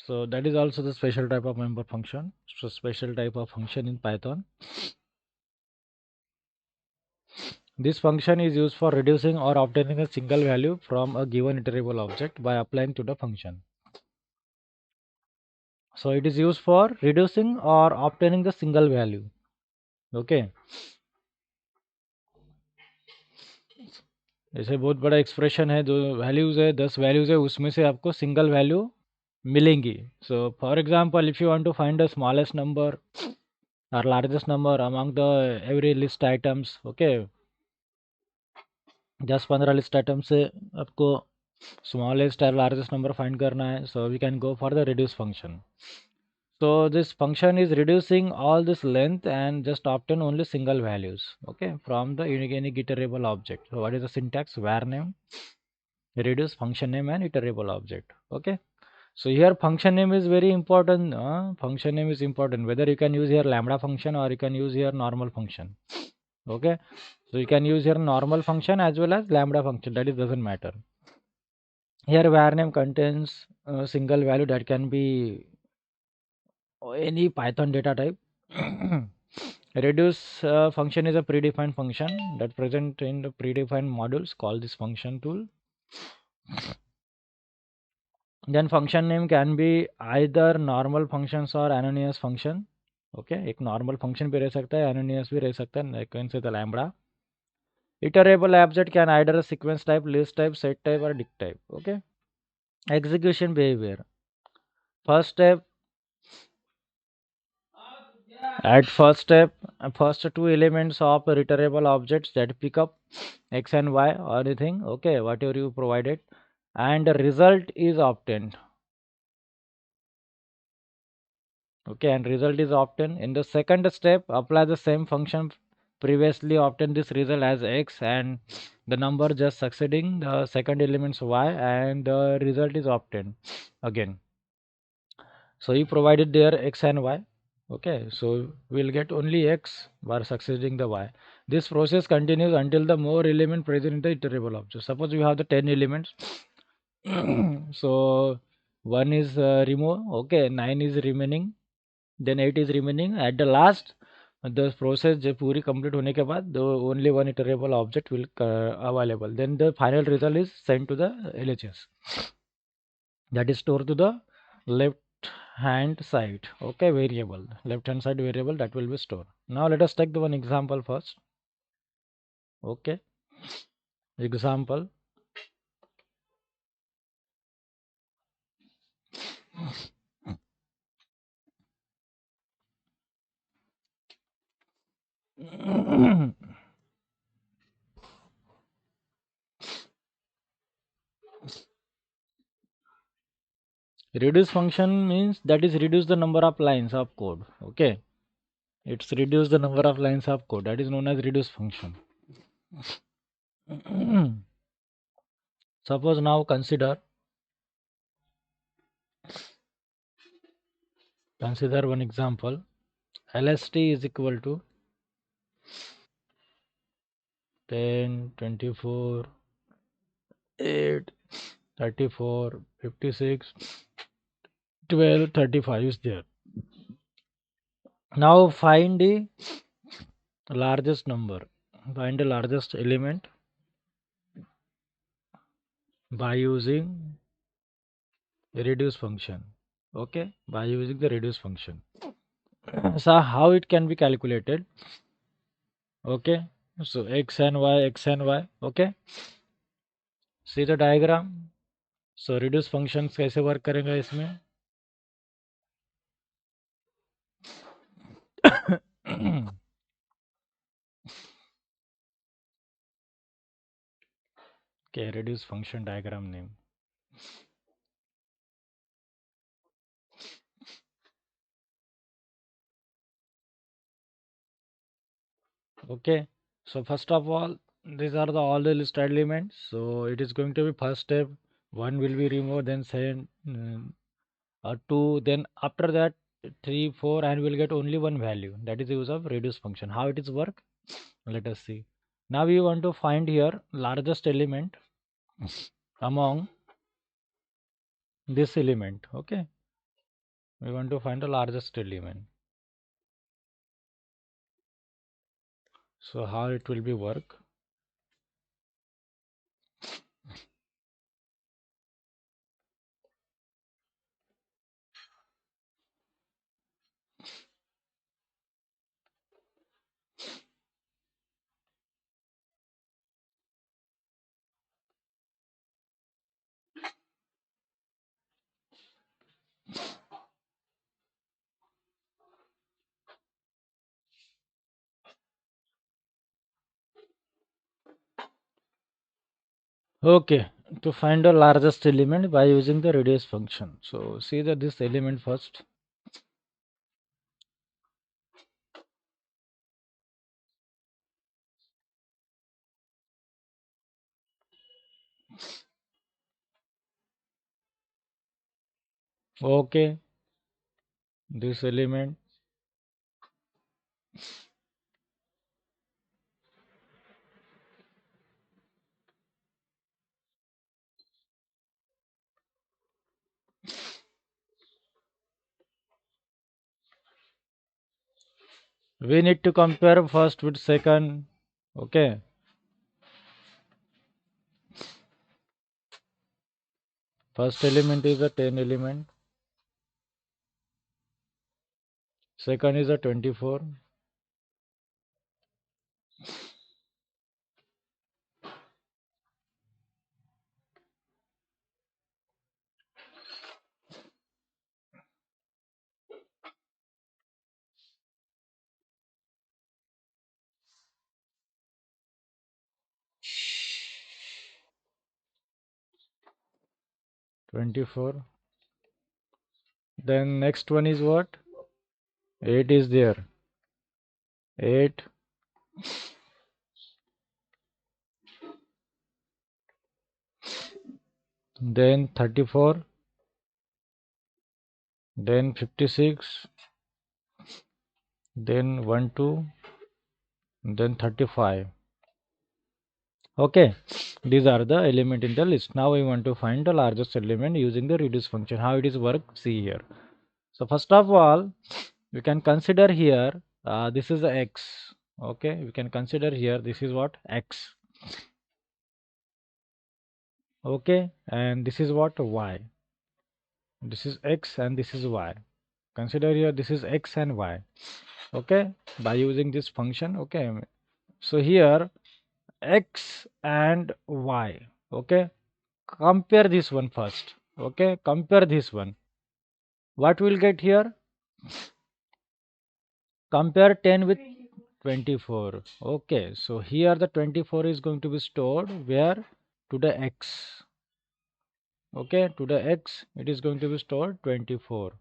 So that is also the special type of member function. So special type of function in Python. This function is used for reducing or obtaining a single value from a given iterable object by applying to the function. So it is used for reducing or obtaining the single value. Okay. जैसे बहुत बड़ा expression है, जो values है 10 values है, उसमें से आपको सिंगल वैल्यू मिलेंगी. So for example if you want to find the smallest number और largest number among the every list items. Okay, 10-15 list item से आपको स्मॉलेस्ट और लार्जेस्ट नंबर फाइंड करना है. So we can go for the reduce function. So this function is reducing all this length and just obtain only single values, okay, from the unique iterable object. So what is the syntax? Var name, reduce function name and iterable object. Okay. So here function name is very important. Function name is important. Whether you can use here lambda function or you can use here normal function. Okay. So you can use here normal function as well as lambda function. That is doesn't matter. Here var name contains a single value that can be any Python data type. Reduce function is a predefined function that present in the predefined modules. Call this function tool. Then function name can be either normal functions or anonymous function. Okay, एक normal function भी रह सकता है, anonymous भी रह सकता है. Like can say the lambda. Iterable object can either a sequence type, list type, set type or dict type. Okay. Execution behavior. First step, at first step, first two elements of returnable objects that pick up x and y or anything, okay, whatever you provided, and the result is obtained. Okay, and result is obtained. In the second step, apply the same function previously obtained this result as x and the number just succeeding the second element's y, and the result is obtained again. So you provided there x and y. Okay, so we'll get only x by succeeding the y. This process continues until the more element present in the iterable object. Suppose we have the 10 elements. So 1 is remove. Okay, 9 is remaining. Then 8 is remaining. At the last, the process जब पूरी complete होने के बाद the only one iterable object will available. Then the final result is sent to the LHS. That is stored to the left hand side. Okay, variable, left hand side variable that will be stored. Now let us take the one example first. Okay, example. Reduce function means that is reduce the number of lines of code. Okay, it's reduce the number of lines of code, that is known as reduce function. Suppose now consider one example. LST is equal to 10, 24, 8, 34, 56, 12, 35 is there. Now find the largest number. Find the largest element by using reduce function. Okay, by using the reduce function. So how it can be calculated? Okay, so x and y. Okay, see the diagram. So reduce functions कैसे work करेगा इसमें? Okay, reduce function diagram name. Okay, so first of all, these are the all the listed elements. So it is going to be first step. One will be removed, then second, two, then after that 3, 4, and we'll get only one value. That is the use of reduce function. How it is work? Let us see. Now we want to find here largest element among this element. Okay, We want to find the largest element. So how it will be work? Okay, to find the largest element by using the reduce function. So see that this element first. Okay, this element. We need to compare first with second. Okay, first element is a 10 element. Second is a 24. Then next one is what? 8 is there. 8. Then 34. Then 56. Then 1, 2. Then 35. Okay, these are the element in the list. Now we want to find the largest element using the reduce function. How it is work? See here. So first of all, we can consider here this is x. Okay, we can consider here this is what? X. Okay, and this is what? Y. This is x and this is y. Consider here this is x and y. Okay, by using this function. Okay, so here x and y. Okay, compare this one first. Okay, compare this one. What we'll get here? Compare 10 with 24. Okay, so here the 24 is going to be stored where? To the x. Okay, to the x it is going to be stored 24.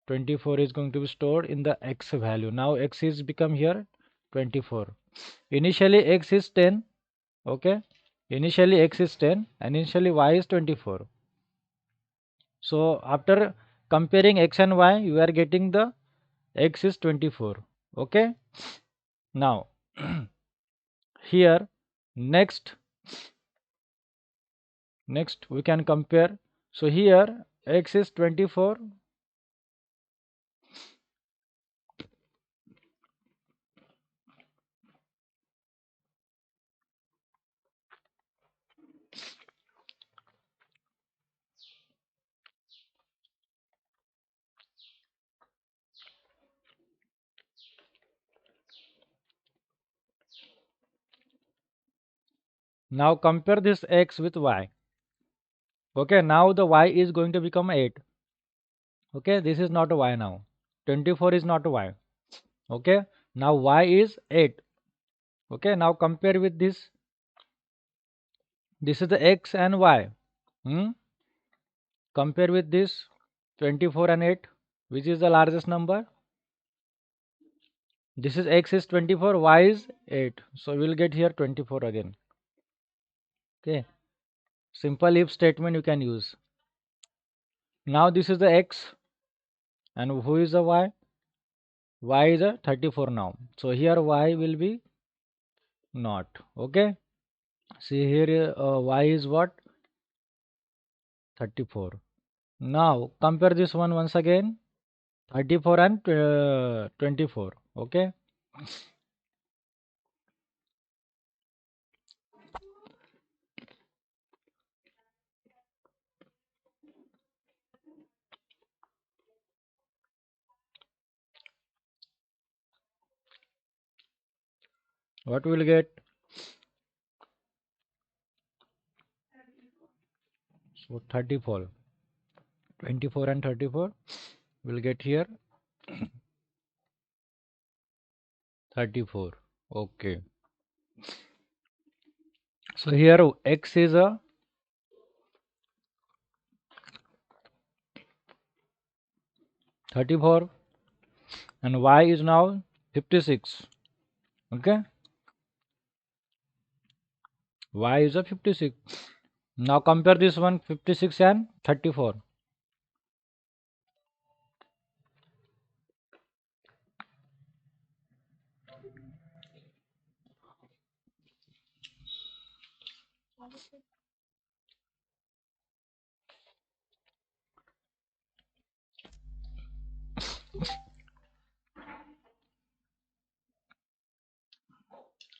24 is going to be stored in the x value. Now x is become here 24. Initially x is 10. Okay, initially x is 10 and initially y is 24. So after comparing x and y, you are getting the x is 24. Okay, now here next we can compare. So here x is 24. Now compare this x with y. Okay, now the y is going to become 8. Okay, this is not a y now. 24 is not a y. Okay, now y is 8. Okay, now compare with this. This is the x and y. Compare with this 24 and 8. Which is the largest number? This is x is 24, y is 8. So we'll get here 24 again. Okay, simple if statement you can use. Now this is the x and who is the y? Y is a 34 now. So here y will be not. Okay, see here y is what? 34. Now compare this one once again, 34 and 24. Okay. What we'll get? So 34, 24 and 34. We'll get here 34. Okay. So here x is a 34 and y is now 56. Okay. Y is a 56. Now compare this one, 56 and 34.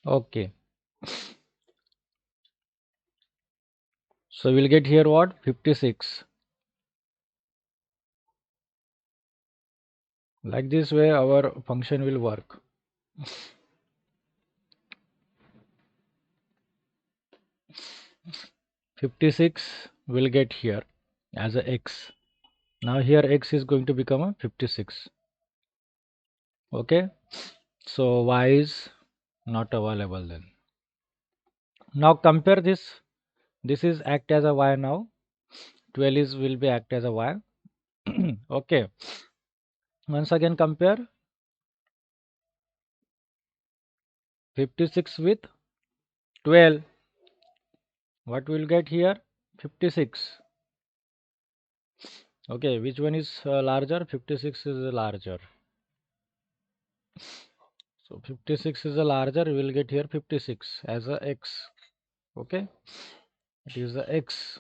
Okay. So we'll get here what? 56. Like this way our function will work. 56 will get here as a x. Now here x is going to become a 56. Okay. So y is not available then. Now compare this. This is act as a y now. 12 is will be act as a y. Okay. Once again compare 56 with 12. What we'll get here? 56. Okay, which one is larger? 56 is larger. So 56 is a larger. We will get here 56 as a x. Okay, it is the x,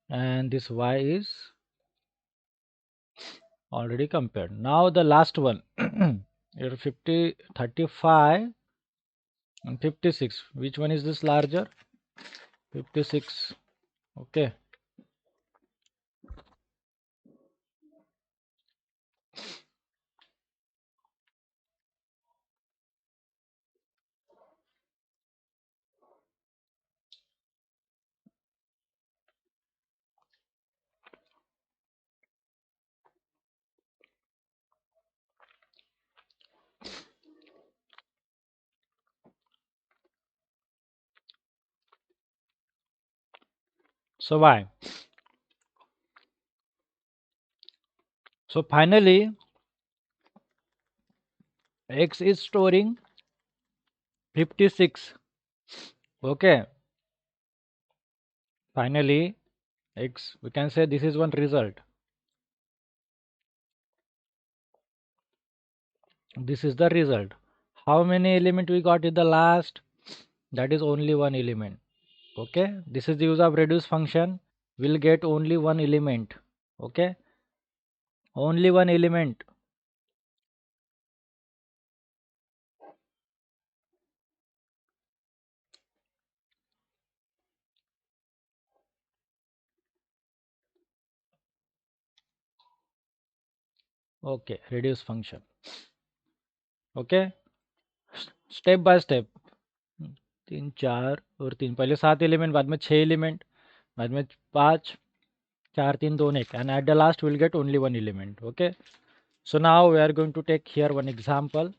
and this y is already compared. Now the last one. Here 50, 35 and 56. Which one is this larger? 56. Okay. So why? So finally, x is storing 56. Okay. Finally, x, we can say this is one result. This is the result. How many element we got in the last? That is only one element. Okay. This is the use of reduce function. We'll get only one element. Okay. Only one element. Okay. Reduce function. Okay. Step by step, 3 4 और 3, पहले 7 element, बाद में 6 element, बाद में 5 4 3 2 1, and at the last we'll get only one element. Okay, so now we are going to take here one example,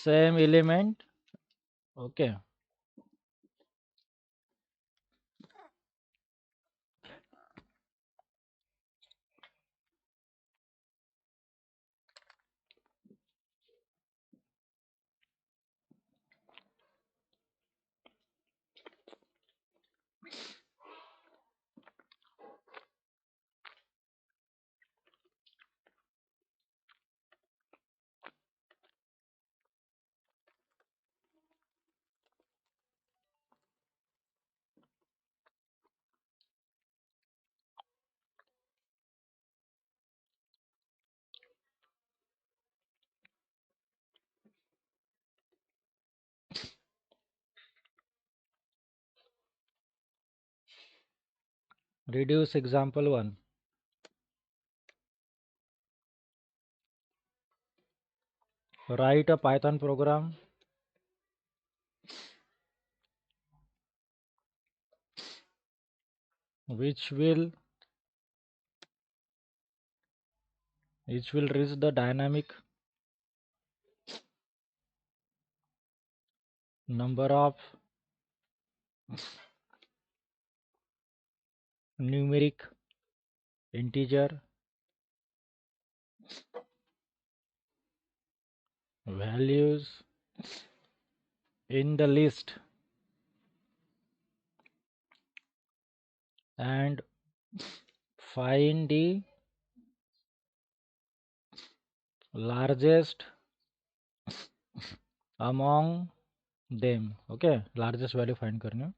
same element. Okay, Reduce example 1. Write a Python program which will reach the dynamic number of numeric integer values in the list and find the largest among them. Okay, largest value find करना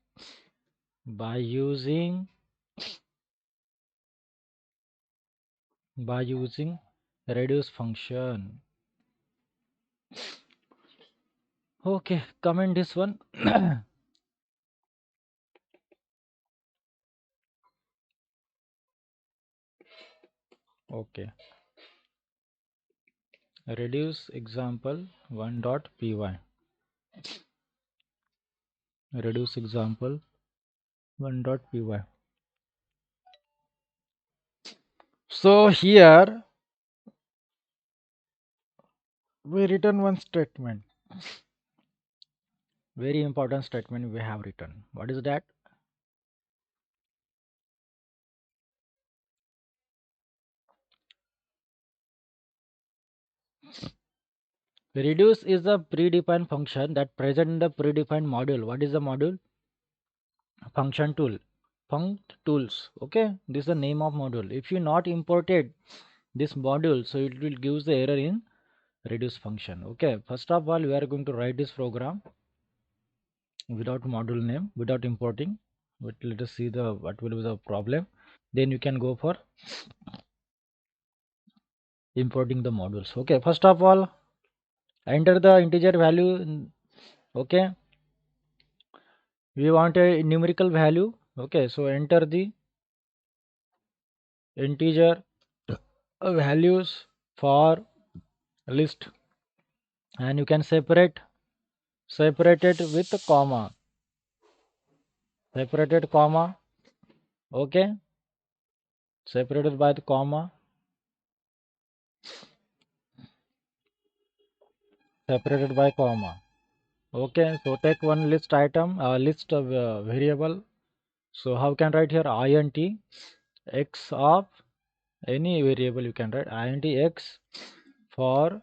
by using reduce function. Okay, comment this one. Okay, reduce example 1.py. Reduce example 1.py. So here we written one statement. Very important statement we have written. What is that? Reduce is a predefined function that present in the predefined module. What is the module? Function tool. Funct tools. Okay, this is the name of module. If you not imported this module, so it will give the error in reduce function. Okay, first of all we are going to write this program without module name, without importing. But let us see the what will be the problem. Then you can go for importing the modules. Okay, first of all enter the integer value. Okay, we want a numerical value. Okay, so enter the integer values for list, and you can separate it with comma, separated comma. Okay, separated by the comma, separated by comma. Okay, so take one list item, list of variable. So how can write here int x of any variable, you can write int x for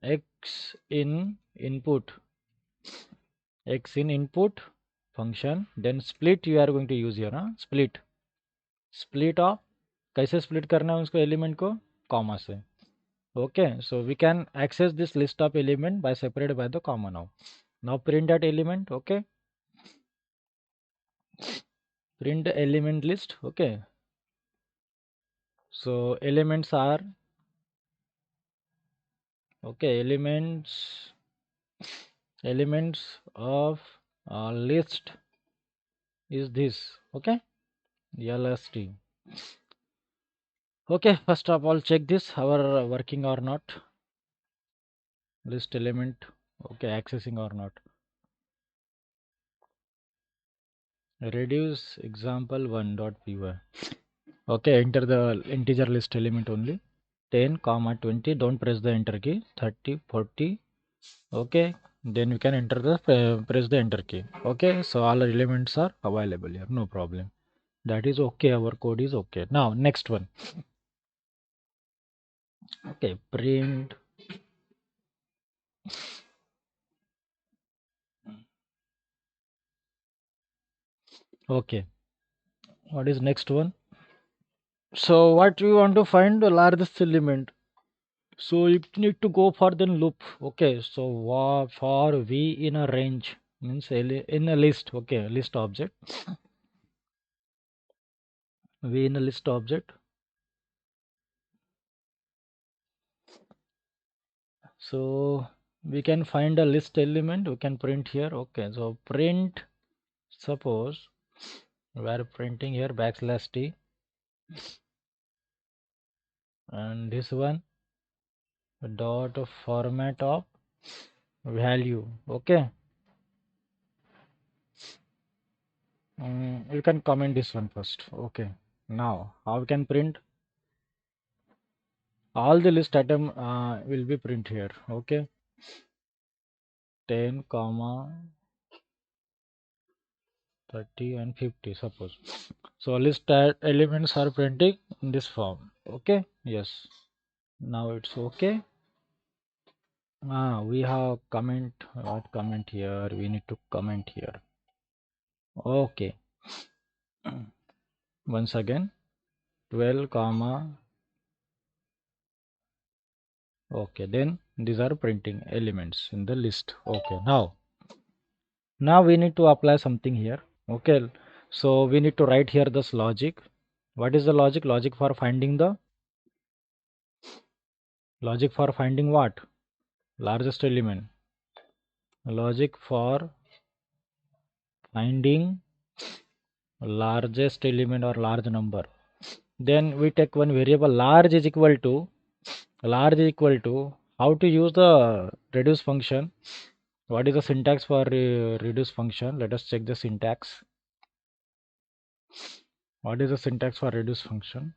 x in input, function. Then split you are going to use here, split of कैसे split करना है उसको element को comma से. Okay, so we can access this list of element by separated by the comma. Now print that element. Okay, print the element list. Okay, so elements are okay, elements of list is this. Okay, lst. Okay, first of all check this our working or not, list element. Okay, accessing or not. Reduce example 1.py. Okay, enter the integer list element only. 10 comma 20, don't press the enter key. 30 40. Okay, then you can enter the press the enter key. Okay, so all elements are available here, no problem. That is okay, our code is okay. Now next one. Okay, print. Okay, what is next one? So what we want to find the largest element, so you need to go for the loop. Okay, so for v in a range means in a list. Okay, list object, v in a list object. So we can find a list element, we can print here. Okay, so print, suppose We are printing here \t, and this one dot format of value. Okay. You can comment this one first. Okay. Now how we can print all the list item will be print here. Okay. 10 comma 30 and 50 suppose. So list elements are printing in this form. Okay. Yes. Now it's okay. We have comment. What comment here? We need to comment here. Okay. Once again 12 comma. Okay, then these are printing elements in the list. Okay, now we need to apply something here. Okay, so we need to write here this logic. What is the logic? Logic for finding what? Largest element. Logic for finding largest element or large number. Then we take one variable large is equal to how to use the reduce function. What is the syntax for reduce function? Let us check the syntax. What is the syntax for reduce function?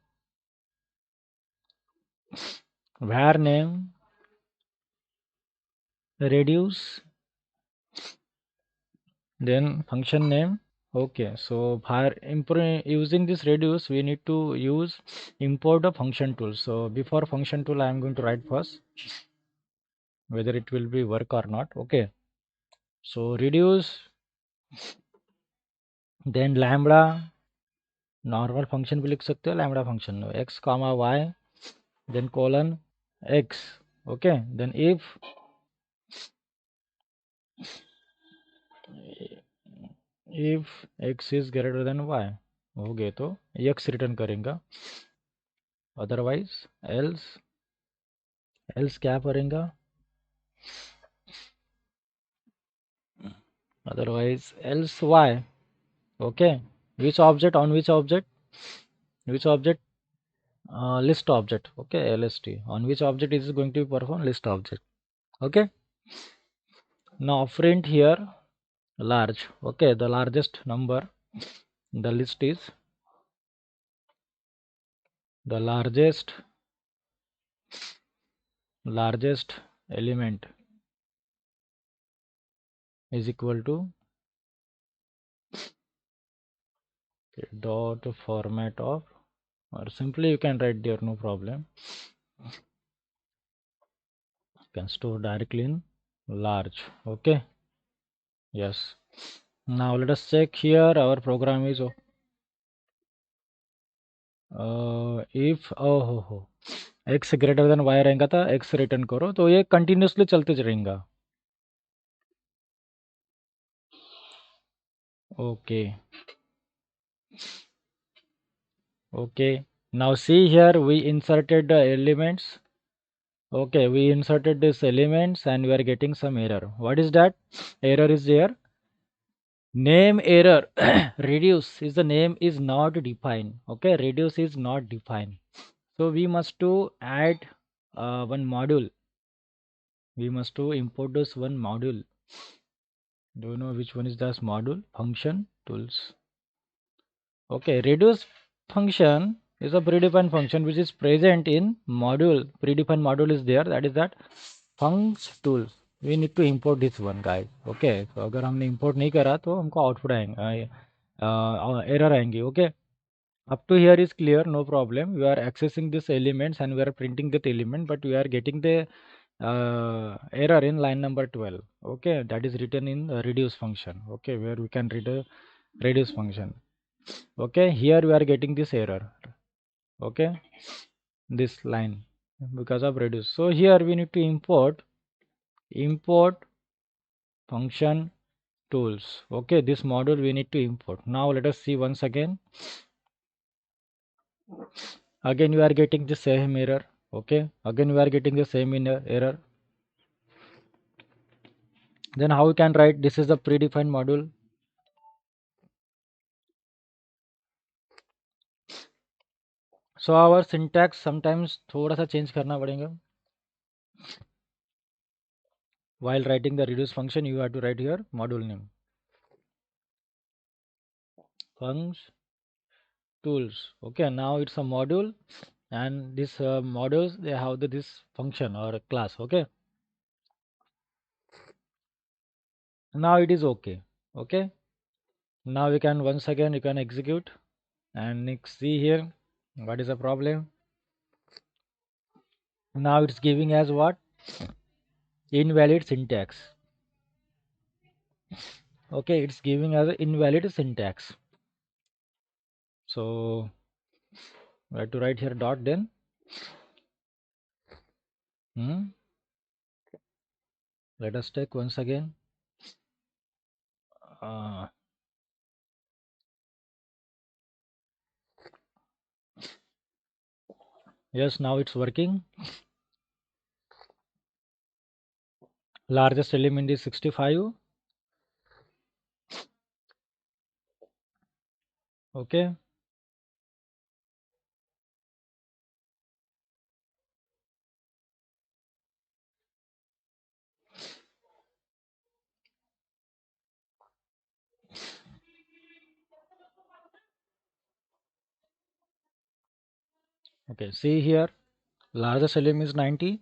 Var name reduce, then function name. Okay, so for using this reduce, we need to use import a function tool. So before function tool, I am going to write first whether it will be work or not. Okay, so reduce, then lambda normal function भी लिख सकते हो, lambda function x comma y, then colon x. Okay, then if x is greater than y हो गए तो x return करेंगे, otherwise else क्या करेंगे, otherwise else y. Okay, which object, on which object, list object. Okay, lst, on which object is going to perform, list object. Okay, now print here large. Okay, the largest number in the list is the largest element is equal to dot format of, or simply you can write there, no problem. You can store directly in large. Okay, yes. Now let us check here our program is if हो x greater than y रहेगा तो x return करो, तो ये continuously चलते रहेगा. Okay, now see here we inserted the elements. Okay, we inserted these elements and we are getting some error. What is that? Error is there. Name error. Reduce is the name is not defined. Okay, reduce is not defined. So we must to add one module. We must to import this one module. Do you know which one is this module? Function tools. Okay, reduce function is a predefined function which is present in module. Predefined module is there. That is that function tools. We need to import this one, guys. Okay, so अगर हमने import नहीं करा तो हमको output आएंगे, error आएंगी. Okay, up to here is clear, no problem. We are accessing these elements and we are printing that element, but we are getting the error in line number 12. Okay, that is written in the reduce function. Okay, where we can read a reduce function. Okay, here we are getting this error. Okay, this line because of reduce. So here we need to import function tools. Okay, this module we need to import. Now let us see once again. Again we are getting the same error. Okay, again we are getting the same error. Then how we can write this is the predefined module. So our syntax sometimes थोड़ा सा change करना पड़ेगा. While writing the reduce function, you have to write here module name. Funcs tools. Okay, now it's a module, and this modules, they have this function or a class. Okay, now it is okay. Okay, now we can once again you can execute and next see here what is the problem. Now it's giving as what? Invalid syntax. Okay, it's giving as invalid syntax. So we have to write here dot then. Let us take once again. Uh, yes, now it's working. Largest element is 65. Okay. Okay, see here, largest element is 90.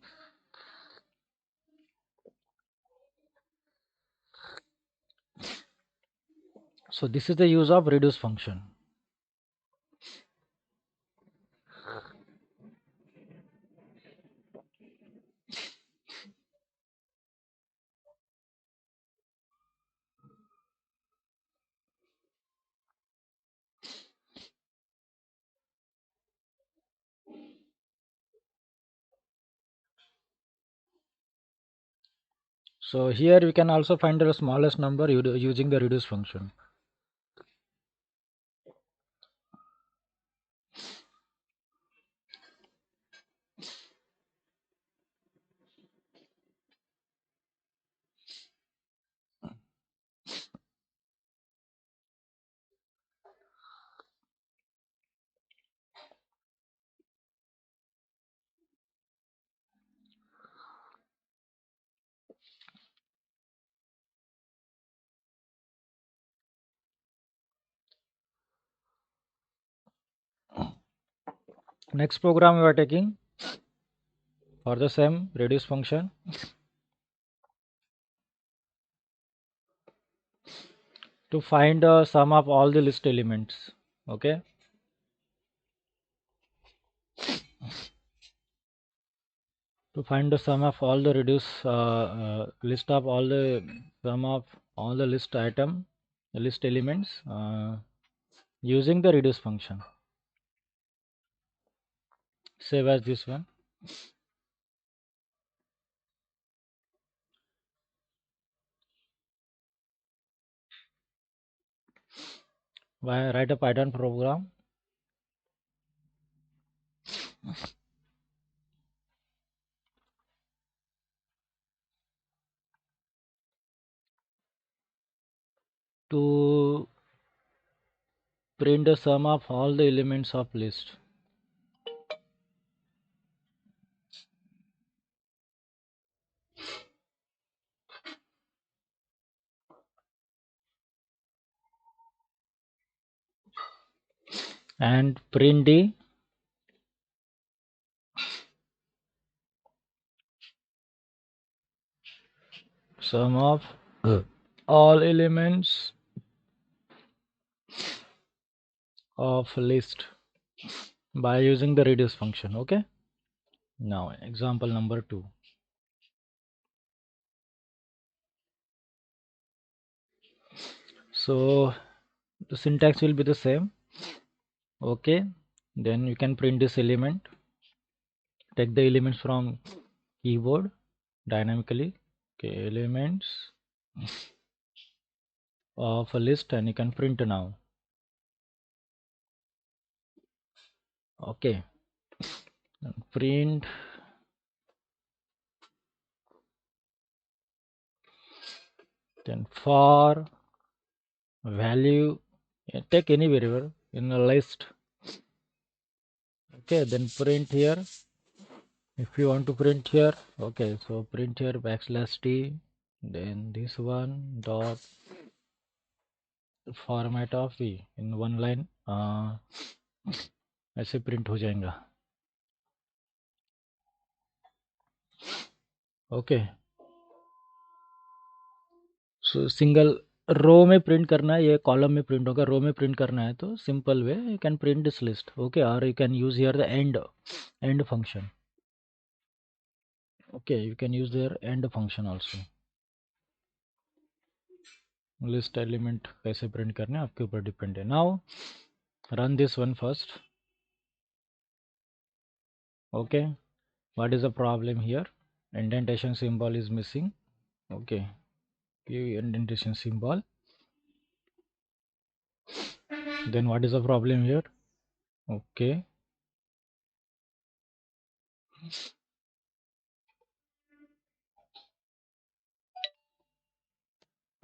So this is the use of reduce function. So here we can also find the smallest number using the reduce function. Next program we are taking for the same reduce function. To find the sum of all the list elements. Okay. To find the sum of all the reduce list of all the sum of all the list list elements using the reduce function. Save as this one. Write a Python program. To print the sum of all the elements of list. And print the sum of all elements of list by using the reduce function. Okay. Now example number 2. So the syntax will be the same. Okay, then you can print this element. Take the elements from keyboard dynamically. Okay, elements of a list, and you can print now. Okay, and print then for value, take any variable in a list. Okay, then print here. If you want to print here, okay, so print here \t, then this one dot format of v in one line, ऐसे print हो जाएगा. Okay, सो single row में print करना है, ये column में print होगा. रो में प्रिंट करना है तो simple way you can print this list. Okay, और you can use here the end function. Okay, you can use there end function also. List element कैसे प्रिंट करने हैं आपके ऊपर डिपेंड है. Now run this one first. Okay, what is the problem here? Indentation symbol is missing. Okay, indentation symbol. Then what is the problem here? Okay,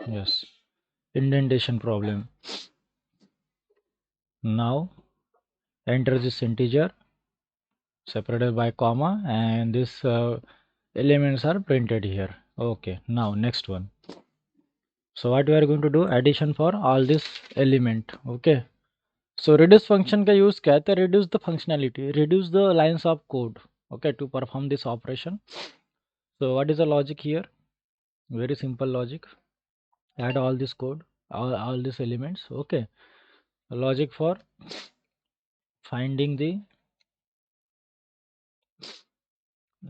yes, indentation problem. Now enter this integer separated by comma, and this elements are printed here. Okay, now next one. So what we are going to do, addition for all this element. Okay, so reduce function का use क्या है? Reduce the functionality, reduce the lines of code. Okay, to perform this operation. So what is the logic here? Very simple logic. Add all this code, all these elements. Okay, logic for finding the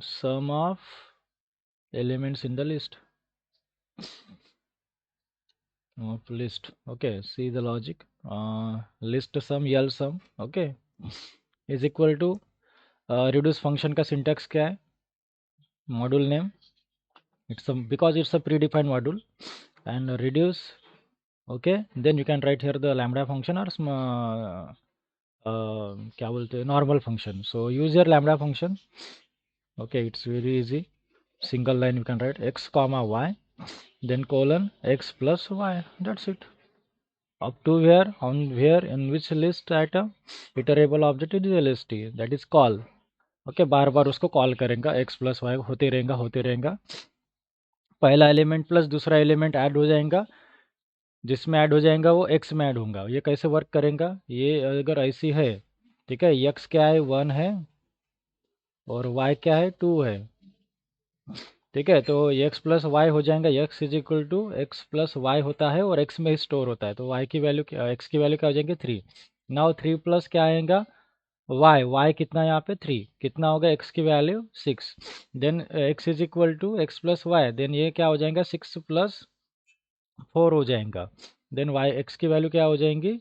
sum of elements in the list of list. Okay, see the logic. List sum L sum. Okay, is equal to reduce function का syntax क्या है? Module name. It's a, because it's a predefined module, and reduce. Okay, then you can write here the lambda function or क्या बोलते हैं normal function. So use your lambda function. Okay, it's very easy. Single line you can write x comma y, then colon x plus y. That's it. Up to where, on where, in which list item, iterable object is lst, that is call. Okay, बार बार उसको call करेगा, x plus Y होते रहेगा. पहला element plus दूसरा element add हो जाएगा, जिसमें add हो जाएगा वो x में ऐड होगा. ये कैसे वर्क करेगा? ये अगर ऐसी है, ठीक है, x क्या है 1 है और y क्या है 2 है, ठीक है, तो x प्लस वाई हो जाएगा. x is equal to X plus Y होता है और x में ही स्टोर होता है, तो y की वैल्यू x की वैल्यू क्या हो जाएगी 3. नाउ 3 प्लस क्या आएगा y कितना है यहाँ पे 3, कितना होगा x की value 6. Then x is equal to X plus Y, then ये क्या हो जाएगा 6 प्लस 4 हो जाएगा. देन y x की वैल्यू क्या हो जाएंगी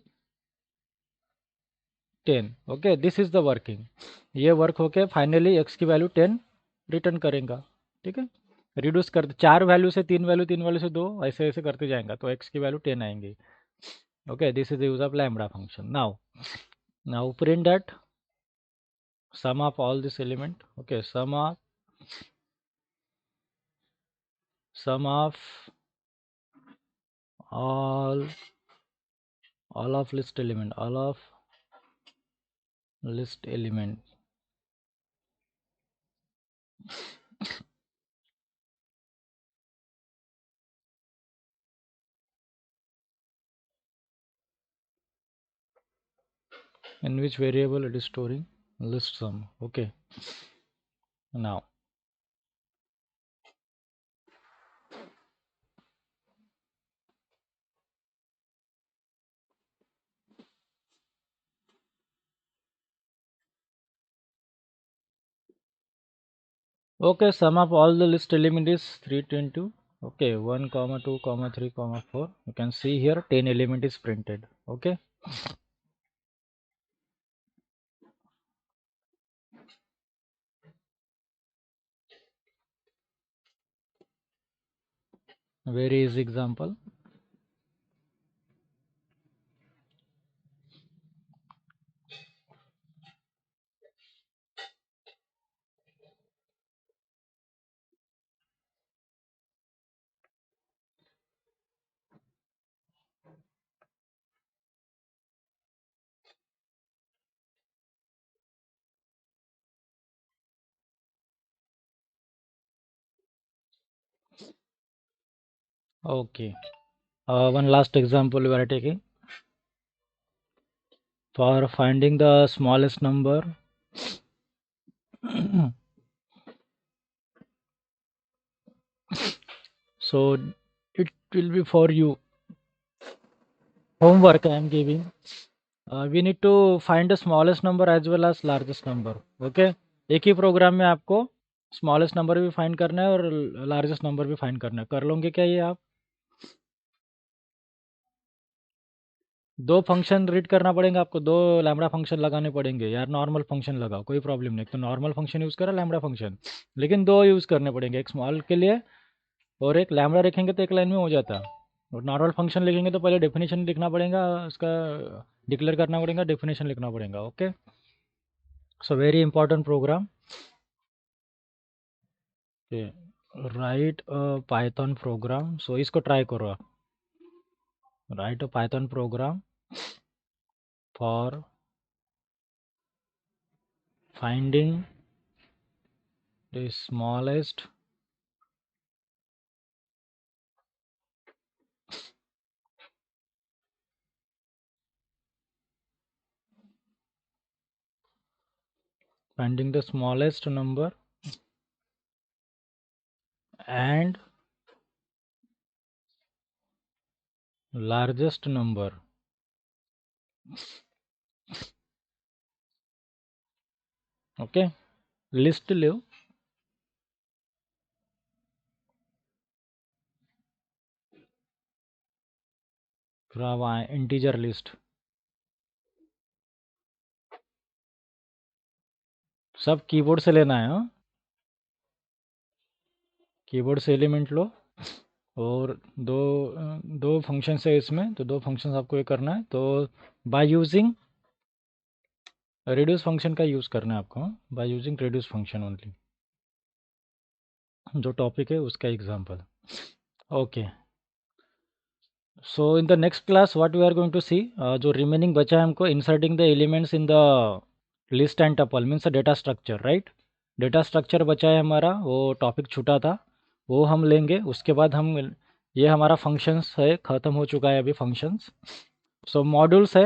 10. Okay, this is the working. ये वर्क होके फाइनली x की वैल्यू 10 रिटर्न करेगा. ठीक है, रिड्यूस कर 4 वैल्यू से 3 वैल्यू, 3 वैल्यू से 2, ऐसे ऐसे करते जाएगा तो x की वैल्यू 10 आएंगी. Okay, this is the use of lambda function. Now print that sum of all this element. Okay, sum of all of list element, all of list element. In which variable it is storing? List sum. Okay, now okay, sum of all the list element is 322. Okay, 1 comma 2 comma 3 comma 4. You can see here 10 element is printed. Okay, very easy example. Okay. One last example we are taking for finding the smallest number. So it will be for you homework I am giving. We need to find the smallest number as well as largest number. Okay, एक ही programme में आपको smallest number भी find करना है और largest number भी find करना है. कर लोगे क्या ये आप? दो फंक्शन रीड करना पड़ेगा आपको, दो लैम्बडा फंक्शन लगाने पड़ेंगे यार. नॉर्मल फंक्शन लगाओ, कोई प्रॉब्लम नहीं. तो नॉर्मल फंक्शन यूज़ करो, लैम्बडा फंक्शन, लेकिन दो यूज़ करने पड़ेंगे, एक स्मॉल के लिए और एक लैम्बडा लिखेंगे तो एक लाइन में हो जाता. और नॉर्मल फंक्शन लिखेंगे तो पहले डेफिनेशन लिखना पड़ेगा, उसका डिक्लेयर करना पड़ेगा, डेफिनेशन लिखना पड़ेगा. Okay, so very important program. Right Python program. So इसको ट्राई करो आप. Write a Python program for finding the smallest number and largest number. Okay, list लो. फिर आप आए इंटीजर लिस्ट. सब कीबोर्ड से लेना है. हाँ, कीबोर्ड से एलिमेंट लो और दो फंक्शन है इसमें, तो दो फंक्शन आपको ये करना है. तो बाय यूजिंग रिड्यूस फंक्शन का यूज़ करना है आपको. By using reduce function only, जो टॉपिक है उसका example. Okay, so in the next class what we are going to see, जो रिमेनिंग बचा है हमको, inserting the elements in the list and tuple means data structure. Right, data structure बचा है हमारा, वो टॉपिक छूटा था, वो हम लेंगे. उसके बाद हम ये हमारा फंक्शंस है, ख़त्म हो चुका है अभी फंक्शंस. सो मॉड्यूल्स है,